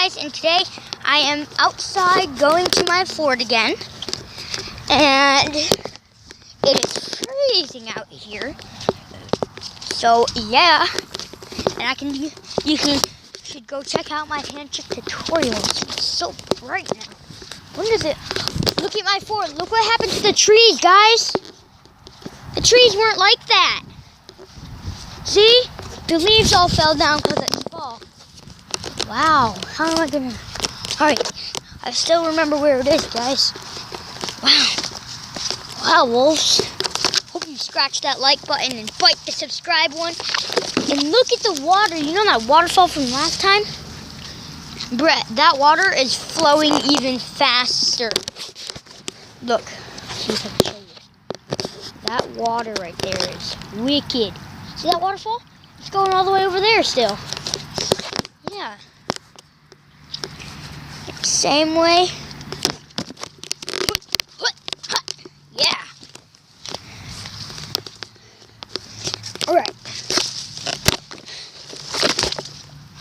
guys, and today I am outside going to my fort again, and it is freezing out here. So yeah, and you should go check out my handshake tutorials. It's so bright now. When is it? Look at my fort. Look what happened to the trees, guys. The trees weren't like that. See? The leaves all fell down because it's fall. Wow. How am I going to... Alright. I still remember where it is, guys. Wow. Wow, wolves. Hope you scratch that like button and bite the subscribe one. And look at the water. You know that waterfall from last time? Brett, that water is flowing even faster. Look. See if I can show you. That water right there is wicked. See that waterfall? It's going all the way over there still. Yeah. Same way. Yeah. Alright.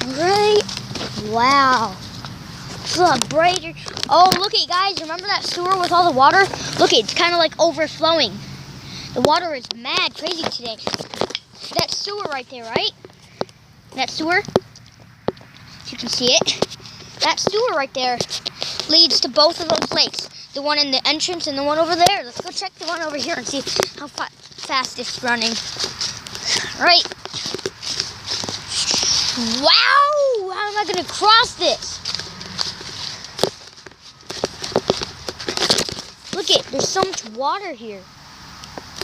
Alright. Wow. It's a lot brighter. Oh, look at guys. Remember that sewer with all the water? Look, it's kind of like overflowing. The water is mad crazy today. That sewer right there, right? That sewer. If you can see it. That sewer right there leads to both of those lakes. The one in the entrance and the one over there. Let's go check the one over here and see how fast it's running. Right. Wow! How am I going to cross this? Look it, there's so much water here.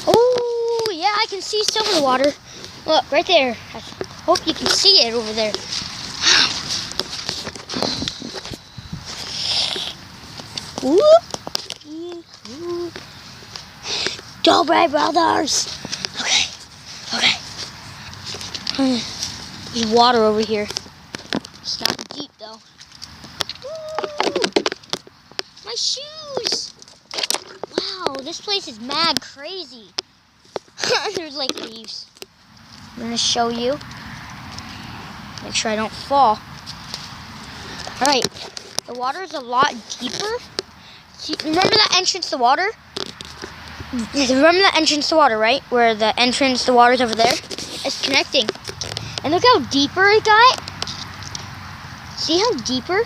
Oh, yeah, I can see some of the water. Look, right there. I hope you can see it over there. Whoop. Go, Brave Brothers. Okay. There's water over here. It's not deep, though. Ooh, my shoes. Wow, this place is mad crazy. There's like leaves. I'm going to show you. Make sure I don't fall. Alright, the water is a lot deeper. See, remember that entrance to water? Remember that entrance to water, right? Where the entrance to water is over there? It's connecting. And look how deeper it got. See how deeper?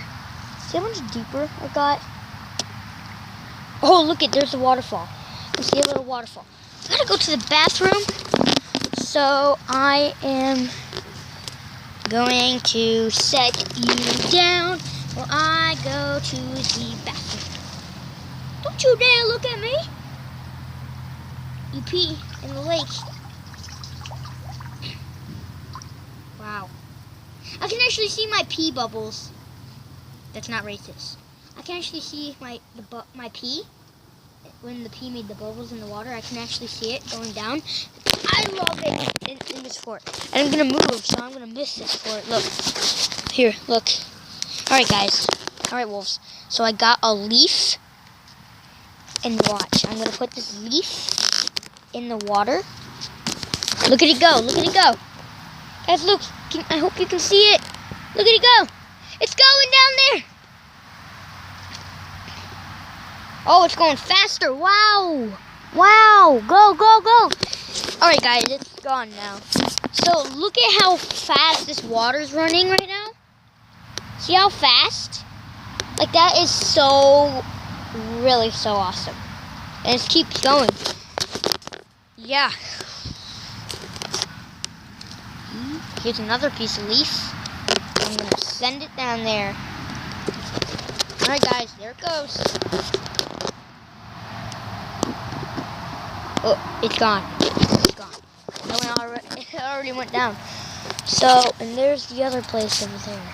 See how much deeper it got? Oh, look it, there's a waterfall. You see a little waterfall. I gotta go to the bathroom. So I am going to set you down while I go to the bathroom. Don't you dare look at me. You pee in the lake. Wow. I can actually see my pee bubbles. That's not racist. I can actually see my pee. When the pee made the bubbles in the water, I can actually see it going down. I love it in this fort. And I'm going to move, so I'm going to miss this fort. Look. Here, look. Alright, guys. Alright, wolves. So I got a leaf. And watch. I'm going to put this leaf in the water. Look at it go. Look at it go. Guys, look. I hope you can see it. Look at it go. It's going down there. Oh, it's going faster. Wow. Wow. Go. Alright, guys. It's gone now. So, look at how fast this water's running right now. See how fast? Like, that is really so awesome. And it keeps going. Yeah. Here's another piece of leaf. I'm going to send it down there. Alright, guys. There it goes. Oh, it's gone. It's gone. It already went down. So, and there's the other place over there.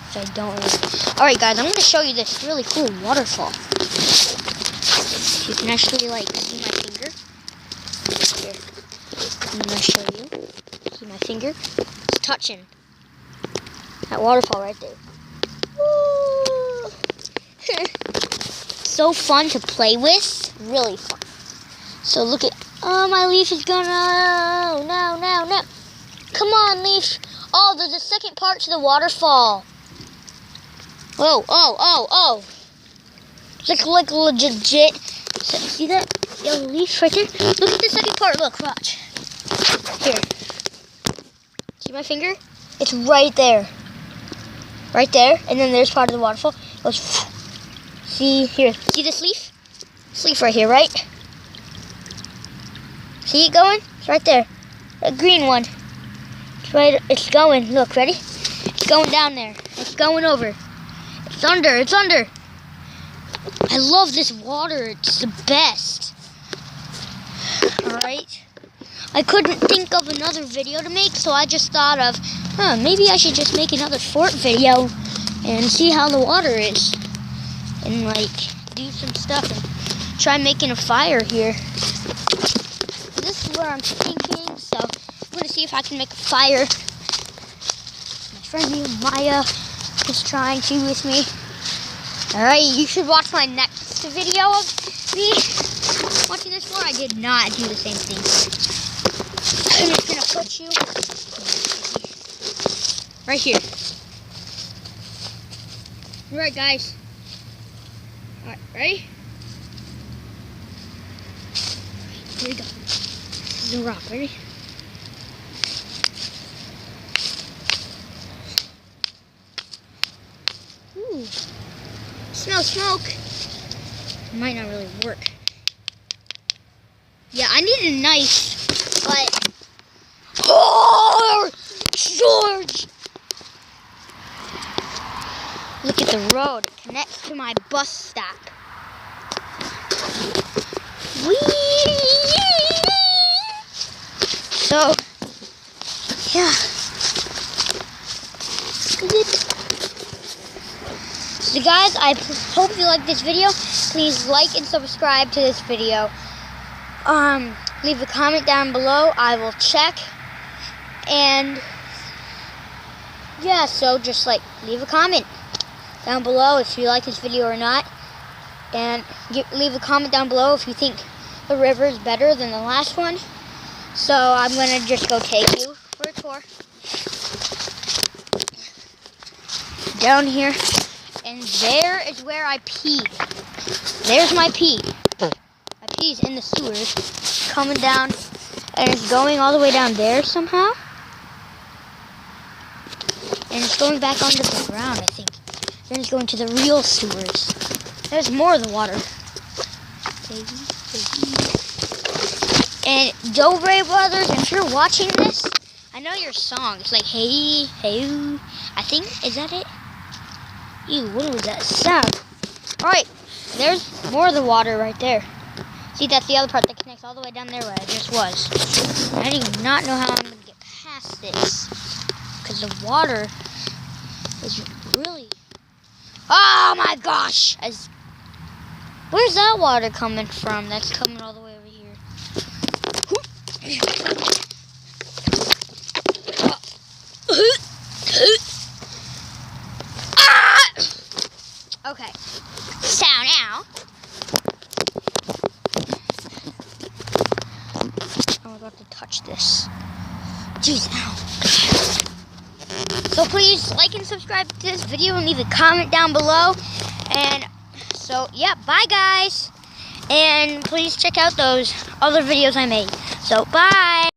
Which I don't really... Alright guys, I'm going to show you this really cool waterfall. You can actually like see my finger. Here. I'm going to show you. See my finger? It's touching that waterfall right there. Woo! So fun to play with. Really fun. So look at, oh, my leaf is gonna, no. Come on, leaf. Oh, there's a second part to the waterfall. Whoa, oh. It's like legit. See that yellow leaf right there? Look at the second part. Look, watch. Here. See my finger? It's right there. Right there. And then there's part of the waterfall. It goes. See here. See this leaf? This leaf right here, right? See it going? It's right there. A green one. It's right. It's going. Look, ready? It's going down there. It's going over. It's under. It's under. I love this water. It's the best. Alright. I couldn't think of another video to make, so I just thought of, maybe I should just make another fort video and see how the water is. And, like, do some stuff and try making a fire here. This is where I'm thinking, so I'm going to see if I can make a fire. My friend Maya is trying to with me. Alright, you should watch my next video of me watching this floor. I did not do the same thing. I'm just going to put you right here. Alright, guys. Alright, ready? Here we go. This is a rock. Ready? Ooh. Smell smoke. Might not really work. Yeah, I need a knife, but... Oh, George! Look at the road. It connects to my bus stop. Whee! So, yeah. So guys, I hope you like this video. Please like and subscribe to this video. Leave a comment down below. I will check. And yeah, so just like leave a comment down below if you like this video or not. And leave a comment down below if you think the river is better than the last one. So I'm going to just go take you for a tour. Down here. And there is where I pee. There's my pee. My pee's in the sewers, coming down, and it's going all the way down there somehow. And it's going back onto the ground, I think. Then it's going to the real sewers. There's more of the water. And Dobre Brothers, if you're watching this, I know your song. It's like, hey, hey, I think, is that it? Ew, what was that sound? Alright, there's more of the water right there. See, that's the other part that connects all the way down there where I just was. I do not know how I'm going to get past this. Because the water is really... Oh my gosh! Where's that water coming from? That's coming all the way over here. Okay, so now, I'm about to touch this. Jeez, ow. So please like and subscribe to this video and leave a comment down below. And so, yeah, bye guys. And please check out those other videos I made. So, bye.